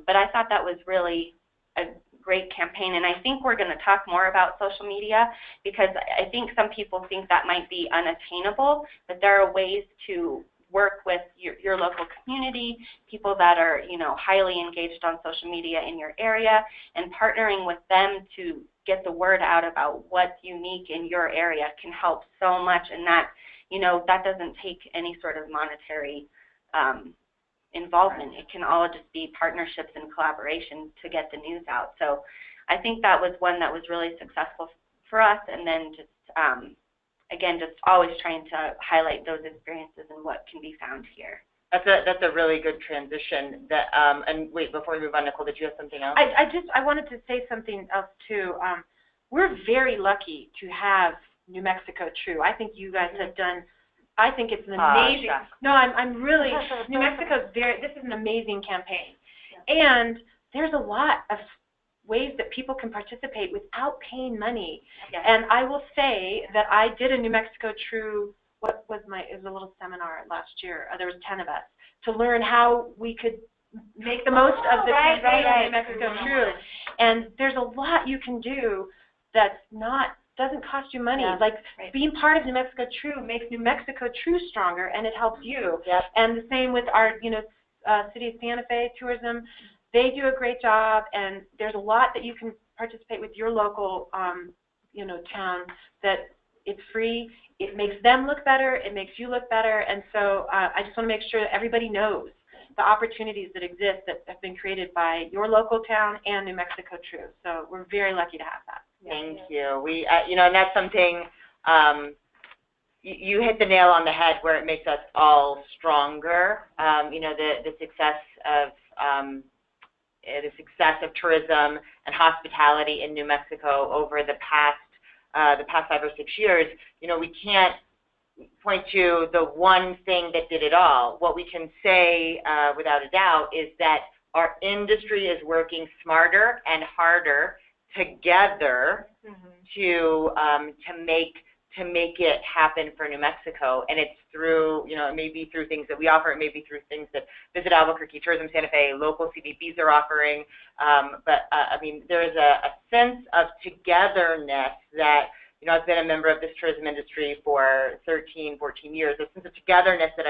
But I thought that was really a great campaign, and I think we're going to talk more about social media because I think some people think that might be unattainable, but there are ways to work with your local community, people that are highly engaged on social media in your area, and partnering with them to get the word out about what's unique in your area can help so much, and that that doesn't take any sort of monetary involvement. It can all just be partnerships and collaboration to get the news out. So I think that was one that was really successful for us, and then just again, just always trying to highlight those experiences and what can be found here.
That's a really good transition. And wait, before we move on, Nicole, did you have something else?
I wanted to say something else too. We're very lucky to have New Mexico True. I think you guys have done. I think it's an amazing. No, I'm really. New Mexico's this is an amazing campaign, and there's a lot of ways that people can participate without paying money. Yes. And I will say that I did a New Mexico True. It was a little seminar last year. There was 10 of us to learn how we could make the most of the campaign of New Mexico True. And there's a lot you can do that's not doesn't cost you money.
Yeah.
Like
Right.
being part of New Mexico True makes New Mexico True stronger, and it helps you.
Yep.
And the same with our, City of Santa Fe tourism. They do a great job, and there's a lot that you can participate with your local, town that it's free. It makes them look better. It makes you look better. And so I just want to make sure that everybody knows the opportunities that exist that have been created by your local town and New Mexico True. So we're very lucky to have that.
Thank you. We, and that's something, you hit the nail on the head where it makes us all stronger. The success of tourism and hospitality in New Mexico over the past 5 or 6 years. We can't point to the one thing that did it all. What we can say without a doubt is that our industry is working smarter and harder together to make it happen for New Mexico. And it's through, it may be through things that we offer, it may be through things that Visit Albuquerque, Tourism Santa Fe, local CVPs are offering. There's a sense of togetherness that, I've been a member of this tourism industry for 13, 14 years, a sense of togetherness that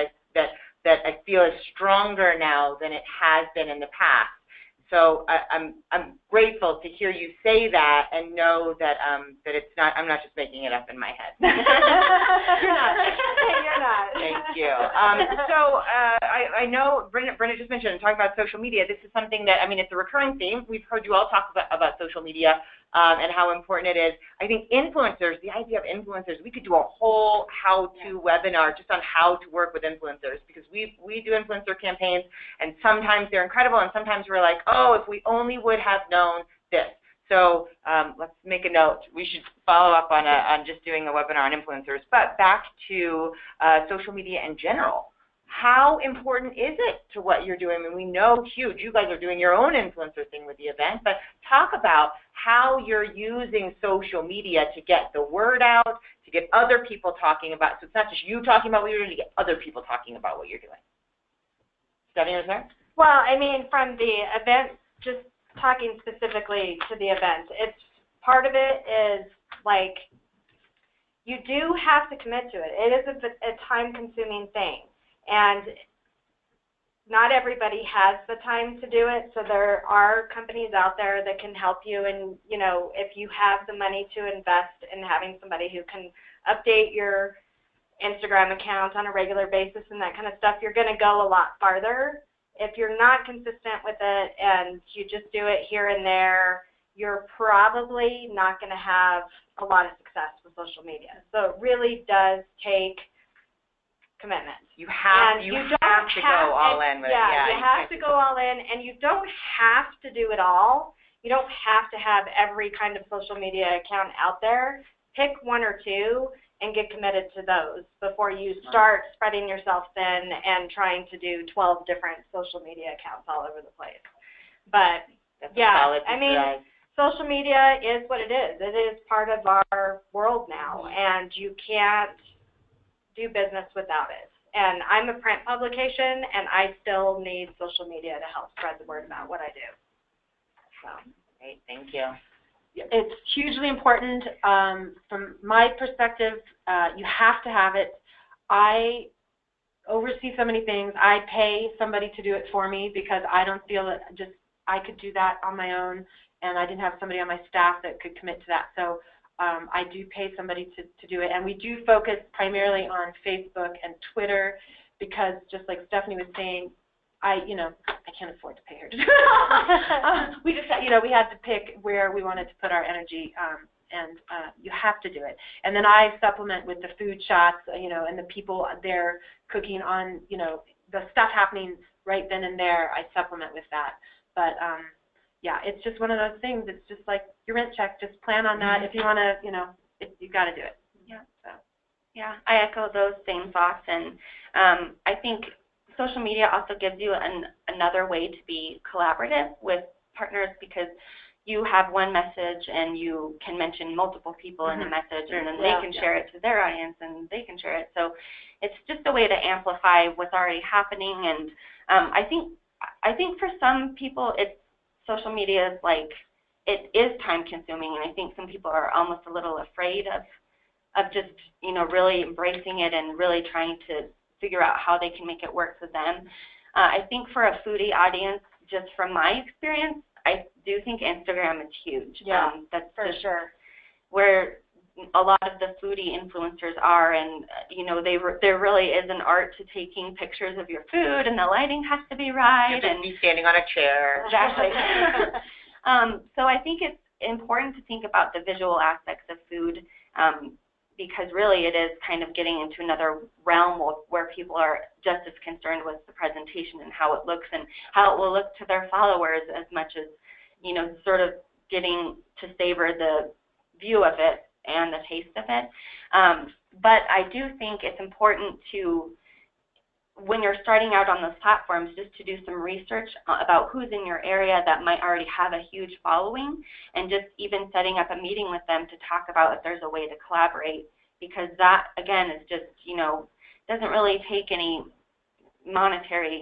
I feel is stronger now than it has been in the past. So I'm grateful to hear you say that and know that it's not. I'm not just making it up in my head.
You're not. You're not.
Thank you. I know Brenna just mentioned talking about social media. This is something that it's a recurring theme. We've heard you all talk about social media and how important it is. I think influencers, the idea of influencers, we could do a whole how-to webinar just on how to work with influencers, because we do influencer campaigns, and sometimes they're incredible, and sometimes we're like, oh, if we only would have known this. So let's make a note. We should follow up on just doing a webinar on influencers. But back to social media in general. How important is it to what you're doing? We know huge. You guys are doing your own influencer thing with the event, but talk about how you're using social media to get the word out, to get other people talking about. So it's not just you talking about what you're doing, to get other people talking about what you're doing. Stephanie, was there?
Well, from the event, just talking specifically to the event, it's part of it is like you do have to commit to it. It is a time-consuming thing. And not everybody has the time to do it, so there are companies out there that can help you. And, if you have the money to invest in having somebody who can update your Instagram account on a regular basis and that kind of stuff, you're going to go a lot farther. If you're not consistent with it and you just do it here and there, you're probably not going to have a lot of success with social media. So it really does take commitment.
You have to go all in with it.
Yeah, you have to go all in, and you don't have to do it all. You don't have to have every kind of social media account out there. Pick one or two and get committed to those before you start spreading yourself thin and trying to do 12 different social media accounts all over the place. But social media is what it is. It is part of our world now, and you can't do business without it. And I'm a print publication, and I still need social media to help spread the word about what I do. So,
great, thank you.
It's hugely important. From my perspective, you have to have it. I oversee so many things. I pay somebody to do it for me because I don't feel that I could do that on my own, and I didn't have somebody on my staff that could commit to that. So I do pay somebody to do it, and we do focus primarily on Facebook and Twitter because, just like Stephanie was saying, I can't afford to pay her to do it. We just, we had to pick where we wanted to put our energy, and you have to do it. And then I supplement with the food shots, and the people there cooking on, the stuff happening right then and there. I supplement with that, but. Yeah, it's just one of those things. It's just like your rent check. Just plan on that. If you want to, you've got to do it.
Yeah. So, yeah, I echo those same thoughts. And I think social media also gives you another way to be collaborative with partners because you have one message and you can mention multiple people in a message, and then they can share it to their audience and they can share it. So it's just a way to amplify what's already happening. And I think for some people, social media is like it is time consuming, and I think some people are almost a little afraid of just, you know, really embracing it and really trying to figure out how they can make it work for them. I think for a foodie audience, just from my experience, I do think Instagram is huge.
Yeah,
that's
for sure.
Where a lot of the foodie influencers are, and you know, there really is an art to taking pictures of your food, and the lighting has to be right.
You can be standing on a chair.
Exactly. So I think it's important to think about the visual aspects of food, because really it is kind of getting into another realm where people are just as concerned with the presentation and how it looks and how it will look to their followers as much as, you know, sort of getting to savor the view of it and the taste of it. But I do think it's important to, when you're starting out on those platforms, just to do some research about who's in your area that might already have a huge following, and just even setting up a meeting with them to talk about if there's a way to collaborate, because that, again, is just, you know, doesn't really take any monetary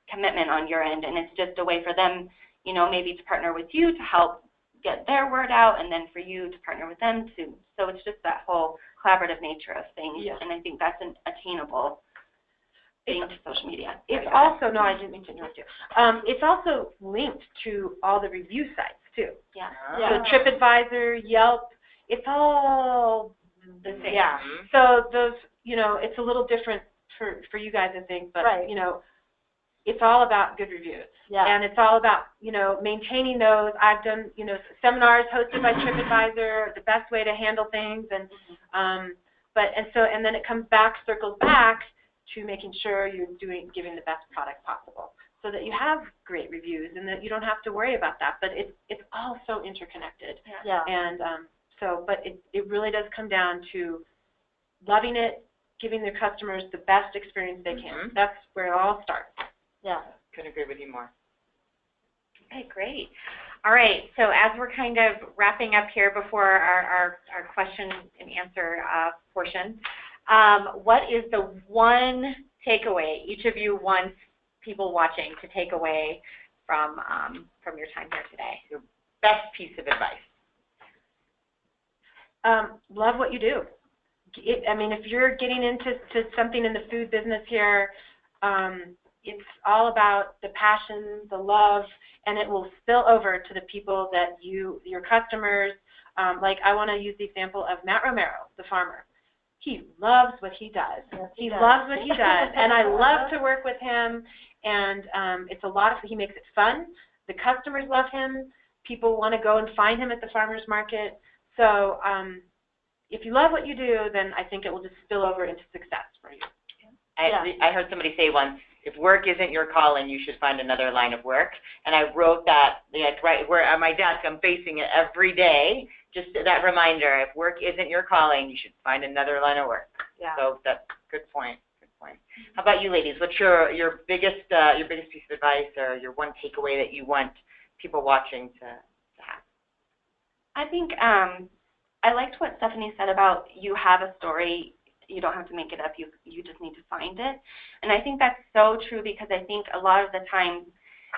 commitment on your end, and it's just a way for them, you know, maybe to partner with you to help get their word out, and then for you to partner with them too. So it's just that whole collaborative nature of things, and I think that's an attainable thing to social media.
It's also, no, I didn't mean to interrupt you. It's also linked to all the review sites too.
Yeah.
So TripAdvisor, Yelp, it's all the same.
Yeah.
So those, you know, it's a little different for you guys, I think, but
Right.
you know, it's all about good reviews.
Yeah.
And it's all about, you know, maintaining those. I've done, you know, seminars hosted by TripAdvisor, the best way to handle things, and and then it comes back, circles back to making sure you're giving the best product possible, so that you have great reviews and that you don't have to worry about that. But it's all so interconnected.
Yeah.
And but it really does come down to loving it, giving their customers the best experience they can. That's where it all starts.
Yeah.
Couldn't agree with you more.
Okay, great. All right, so as we're kind of wrapping up here before our question and answer portion, what is the one takeaway each of you wants people watching to take away from your time here today?
Your best piece of advice.
Love what you do. I mean, if you're getting into something in the food business here, it's all about the passion, the love, and it will spill over to the people that your customers. Like, I want to use the example of Matt Romero, the farmer. He loves what he does.
Yes,
he loves what he does, and I love to work with him. And it's a lot of. He makes it fun. The customers love him. People want to go and find him at the farmers market. So if you love what you do, then I think it will just spill over into success for you.
I heard somebody say once, if work isn't your calling, you should find another line of work. And I wrote that, right where at my desk, I'm facing it every day, just that reminder, if work isn't your calling, you should find another line of work.
Yeah.
So that's good point. Good point. How about you ladies? What's your biggest piece of advice, or your one takeaway that you want people watching to have?
I think I liked what Stephanie said about you have a story. You don't have to make it up. You just need to find it. And I think that's so true, because I think a lot of the time,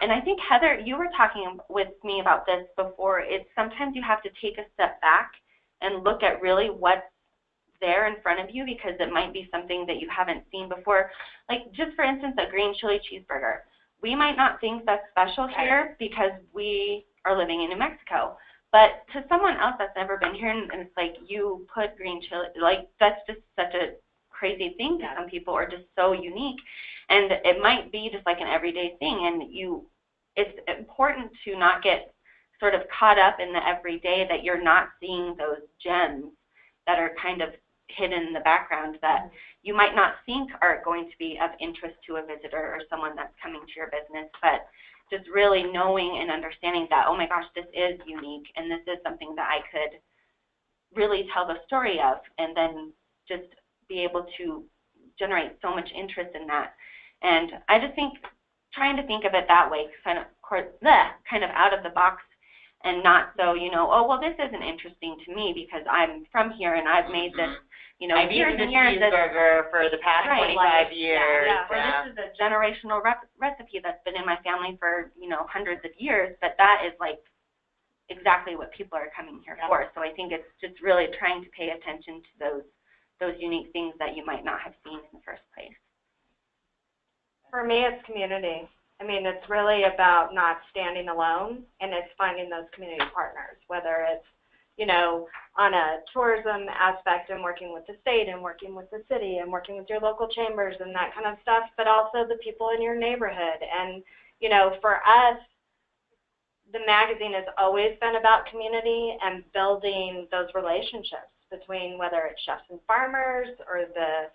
and I think, Heather, you were talking with me about this before, it's sometimes you have to take a step back and look at really what's there in front of you, because it might be something that you haven't seen before. Like, just for instance, a green chili cheeseburger. We might not think that's special here because we are living in New Mexico. But to someone else that's never been here, and it's like, you put green chili, like, that's just such a crazy thing to some people, or just so unique. And it might be just like an everyday thing, and it's important to not get sort of caught up in the everyday, that you're not seeing those gems that are kind of hidden in the background that you might not think are going to be of interest to a visitor or someone that's coming to your business. But just really knowing and understanding that, oh my gosh, this is unique, and this is something that I could really tell the story of, and then just be able to generate so much interest in that. And I just think trying to think of it that way, kind of out of the box, and not so, oh, well, this isn't interesting to me because I'm from here and I've made this,
I've
years
eaten
and years.
cheeseburger for the past 25 years.
Yeah. Or this is a generational recipe that's been in my family for, hundreds of years, but that is like exactly what people are coming here for. So I think it's just really trying to pay attention to those unique things that you might not have seen in the first place.
For me, it's community. I mean, it's really about not standing alone, and it's finding those community partners, whether it's, you know, on a tourism aspect and working with the state and working with the city and working with your local chambers and that kind of stuff, but also the people in your neighborhood. And, you know, for us, the magazine has always been about community and building those relationships between whether it's chefs and farmers or the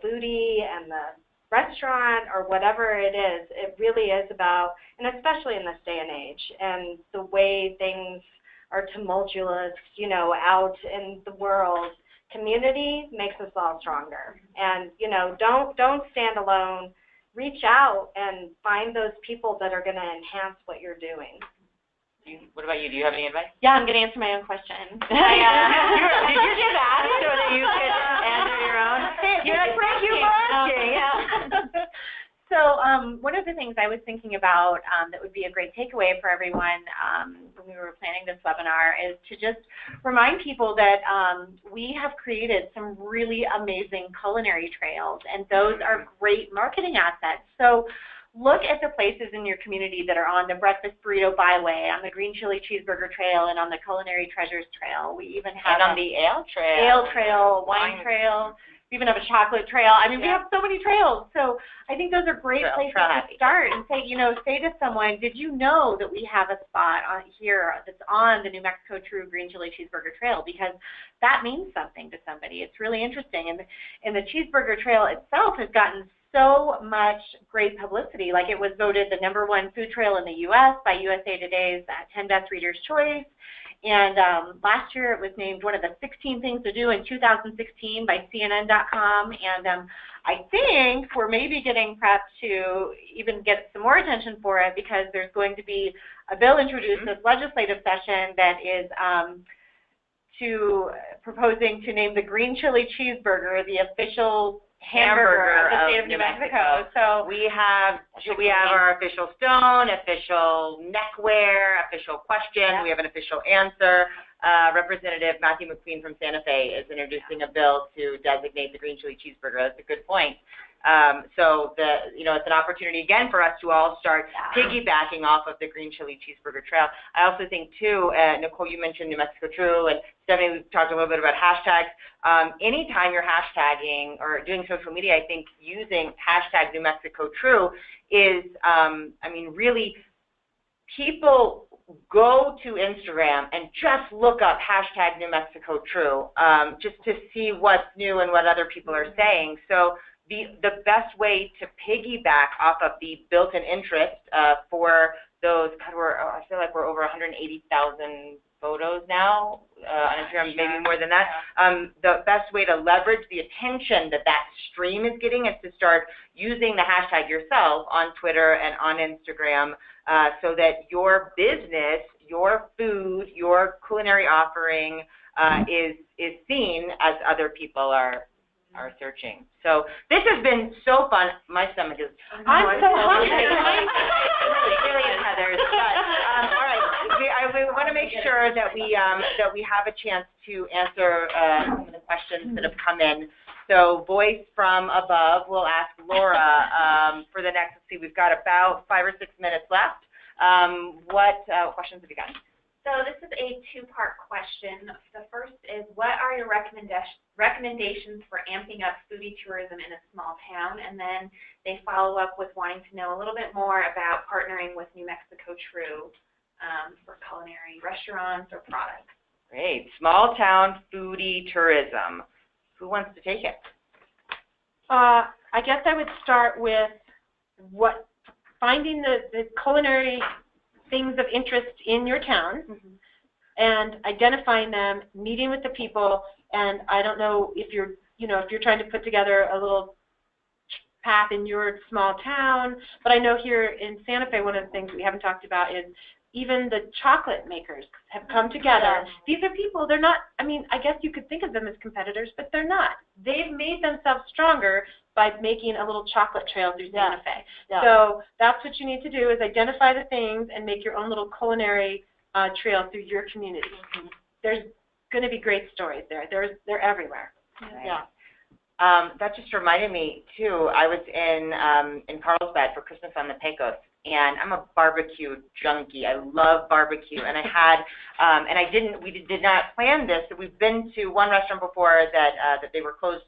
foodie and the restaurant or whatever it is. It really is about, and especially in this day and age and the way things are tumultuous, you know, out in the world, community makes us all stronger. And, you know, don't stand alone. Reach out and find those people that are going to enhance what you're doing.
What about you? Do you have any advice?
Yeah, I'm going to answer my own question.
Did you do that so that you could answer your own? You're like, thank you for asking.
So one of the things I was thinking about that would be a great takeaway for everyone when we were planning this webinar is to just remind people that we have created some really amazing culinary trails, and those are great marketing assets. So look at the places in your community that are on the Breakfast Burrito Byway, on the Green Chili Cheeseburger Trail, and on the Culinary Treasures Trail. We even have
on the Ale Trail.
Ale Trail, Wine Trail. We even have a chocolate trail. I mean, we have so many trails. So I think those are great places to start and say, you know, say to someone, did you know that we have a spot on here that's on the New Mexico True Green Chili Cheeseburger Trail? Because that means something to somebody. It's really interesting. And the Cheeseburger Trail itself has gotten so much great publicity. Like, it was voted the #1 food trail in the U.S. by USA Today's 10 Best Readers' Choice. And last year it was named one of the 16 things to do in 2016 by CNN.com. And I think we're maybe getting prepped to even get some more attention for it, because there's going to be a bill introduced this legislative session that is proposing to name the Green Chili Cheeseburger the official hamburger of the state of New Mexico. So we have our official stone, official neckwear, official question. We have an official answer. Representative Matthew McQueen from Santa Fe is introducing a bill to designate the Green Chili Cheeseburger. That's a good point. So it's an opportunity again for us to all start piggybacking off of the Green Chili Cheeseburger Trail. I also think too, Nicole, you mentioned New Mexico True, and Stephanie, we've talked a little bit about hashtags. Anytime you're hashtagging or doing social media, I think using hashtag New Mexico True is, really, people go to Instagram and just look up hashtag New Mexico True, just to see what's new and what other people are saying. So the best way to piggyback off of the built-in interest for those, I feel like we're over 180,000 photos now on Instagram, maybe more than that. The best way to leverage the attention that stream is getting is to start using the hashtag yourself on Twitter and on Instagram, so that your business, your food, your culinary offering is seen as other people are searching. So this has been so fun. My stomach is. I'm so hungry. Really, Heather's. All right, we want to make sure that we have a chance to answer some of the questions that have come in. So voice from above, we'll ask Laura for the next. Let's see, we've got about 5 or 6 minutes left. What questions have you got?
So this is a two-part question. The first is, what are your recommendations for amping up foodie tourism in a small town? And then they follow up with wanting to know a little bit more about partnering with New Mexico True for culinary restaurants or products.
Great. Small town foodie tourism. Who wants to take it?
I guess I would start with finding the culinary things of interest in your town, and identifying them, meeting with the people. And I don't know if you're trying to put together a little path in your small town, but I know here in Santa Fe, one of the things we haven't talked about is even the chocolate makers have come together. These are people, they're not, I guess you could think of them as competitors, but they're not. They've made themselves stronger by making a little chocolate trail through Santa Fe. So that's what you need to do, is identify the things and make your own little culinary trail through your community. There's going to be great stories there. They're everywhere.
Right.
Yeah.
That just reminded me too. I was in Carlsbad for Christmas on the Pecos, and I'm a barbecue junkie. I love barbecue, and I had and we did not plan this. We've been to one restaurant before that they were closed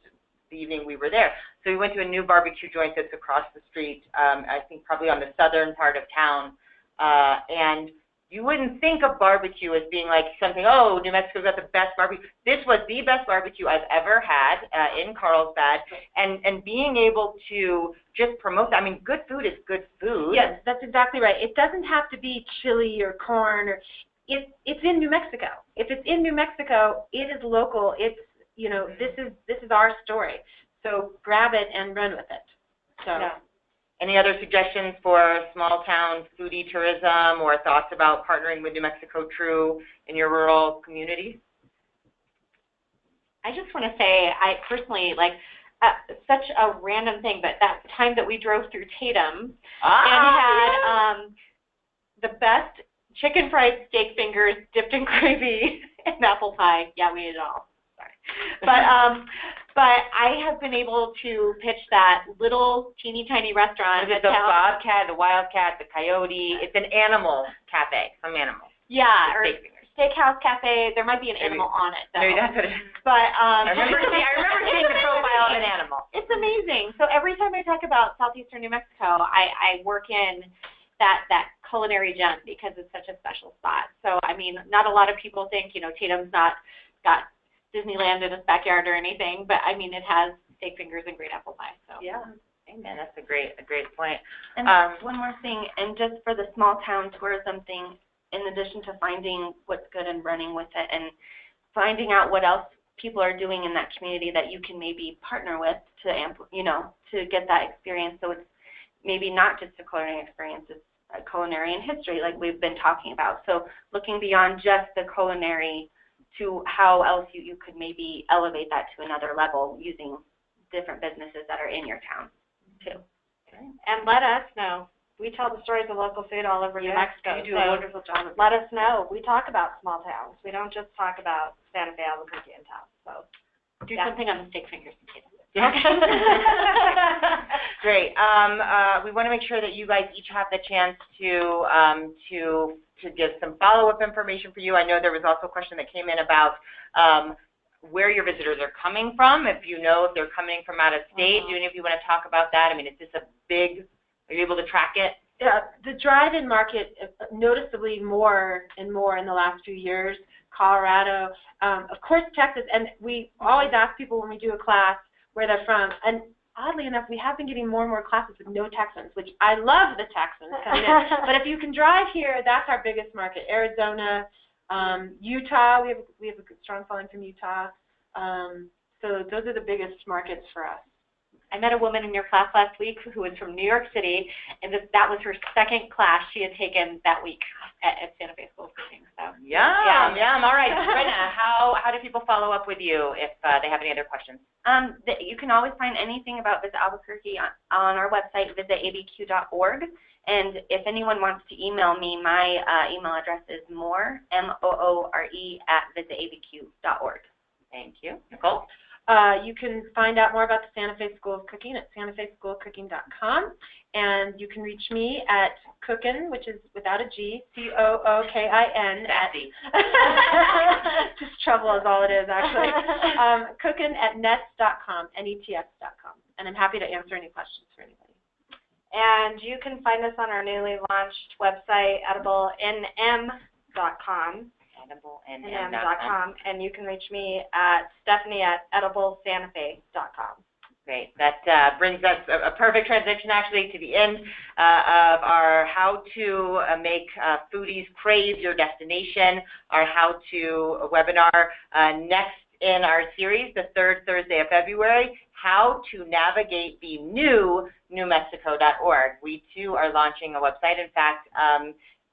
the evening we were there. So we went to a new barbecue joint that's across the street. I think probably on the southern part of town, and you wouldn't think of barbecue as being like something, oh, New Mexico's got the best barbecue. This was the best barbecue I've ever had in Carlsbad, and being able to just promote that. I mean, good food is good food.
Yes, that's exactly right. It doesn't have to be chili or corn. It's in New Mexico. If it's in New Mexico, it is local. It's, this is our story. So grab it and run with it. So.
Yeah. Any other suggestions for small town foodie tourism or thoughts about partnering with New Mexico True in your rural communities?
I just want to say, I personally, such a random thing, but that time that we drove through Tatum and had the best chicken fried steak fingers dipped in gravy and apple pie. Yeah, we ate it all. Sorry. But I have been able to pitch that little teeny tiny restaurant.
Is it the Bobcat, the Wildcat, the Coyote? It's an animal cafe, some animal.
Yeah, or steakhouse cafe. There might be an animal on it, though.
Maybe that's what it is.
But
I remember seeing the profile of an animal.
It's amazing. So every time I talk about southeastern New Mexico, I work in that culinary gem because it's such a special spot. So, I mean, not a lot of people think, Tatum's not got Disneyland in its backyard or anything, but I mean, it has steak fingers and great apple pie. So
yeah, amen. That's a great point.
And one more thing, and just for the small town tourism thing, in addition to finding what's good and running with it, and finding out what else people are doing in that community that you can maybe partner with to to get that experience. So it's maybe not just a culinary experience; it's a culinary and history, like we've been talking about. So looking beyond just the culinary to how else you could maybe elevate that to another level using different businesses that are in your town, too.
Okay. And let us know. We tell the stories of local food all over New Mexico.
You do a wonderful job.
Let us know. We talk about small towns. We don't just talk about Santa Fe, Albuquerque, and Taos. So
do something on the steak fingers.
Great. We want to make sure that you guys each have the chance to give some follow-up information for you. I know there was also a question that came in about where your visitors are coming from. If they're coming from out of state, do any of you want to talk about that? I mean, is this are you able to track it?
Yeah, the drive-in market noticeably more and more in the last few years. Colorado, of course Texas, and we always ask people when we do a class where they're from, and oddly enough, we have been getting more and more classes with no Texans, which I love the Texans coming in. But if you can drive here, that's our biggest market. Arizona, Utah, we have a strong following from Utah. So those are the biggest markets for us.
I met a woman in your class last week who was from New York City, and that was her second class she had taken that week at Santa Fe School of Cooking. So
Yum. All right, Brenna, how do people follow up with you if they have any other questions?
You can always find anything about Visit Albuquerque on our website, visitabq.org. And if anyone wants to email me, my email address is more, MOORE, @visitabq.org.
Thank you. Nicole?
You can find out more about the Santa Fe School of Cooking at santafeschoolofcooking.com, and you can reach me at Cookin, which is without a G, COOKIN just trouble is all it is actually. Cookin at nets.com, nets.com, and I'm happy to answer any questions for anybody.
And you can find us on our newly launched website, ediblenm.com. ediblenm.com, and you can reach me at Stephanie at ediblesantafe.com.
Great. That brings us a perfect transition, actually, to the end of our how to make foodies crave your destination, our how-to webinar. Next in our series, the third Thursday of February, how to navigate the new newmexico.org. We, too, are launching a website. In fact,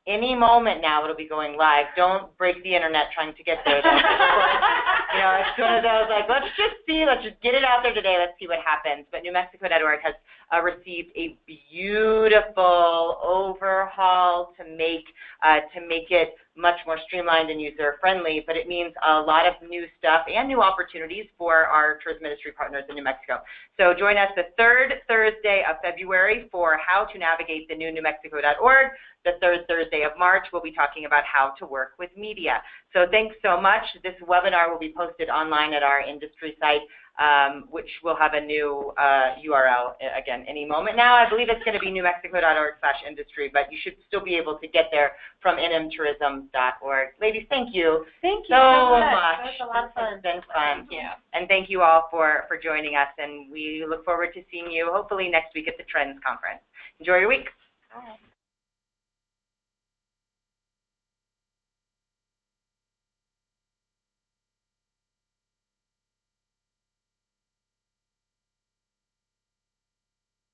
any moment now it'll be going live. Don't break the internet trying to get there. It's one of those, let's just get it out there today. Let's see what happens. But newmexico.org has received a beautiful overhaul to make it much more streamlined and user-friendly, but it means a lot of new stuff and new opportunities for our tourism industry partners in New Mexico. So join us the third Thursday of February for How to Navigate the New NewMexico.org. The third Thursday of March, we'll be talking about how to work with media. So thanks so much. This webinar will be posted online at our industry site, which will have a new URL, again, any moment now. I believe it's going to be newmexico.org/industry, but you should still be able to get there from nmtourism.org. Ladies, thank you.
Thank you
so much.
That was a lot of fun.
It's been fun.
Thank you.
And thank you all for joining us, and we look forward to seeing you hopefully next week at the Trends Conference. Enjoy your week.
Bye.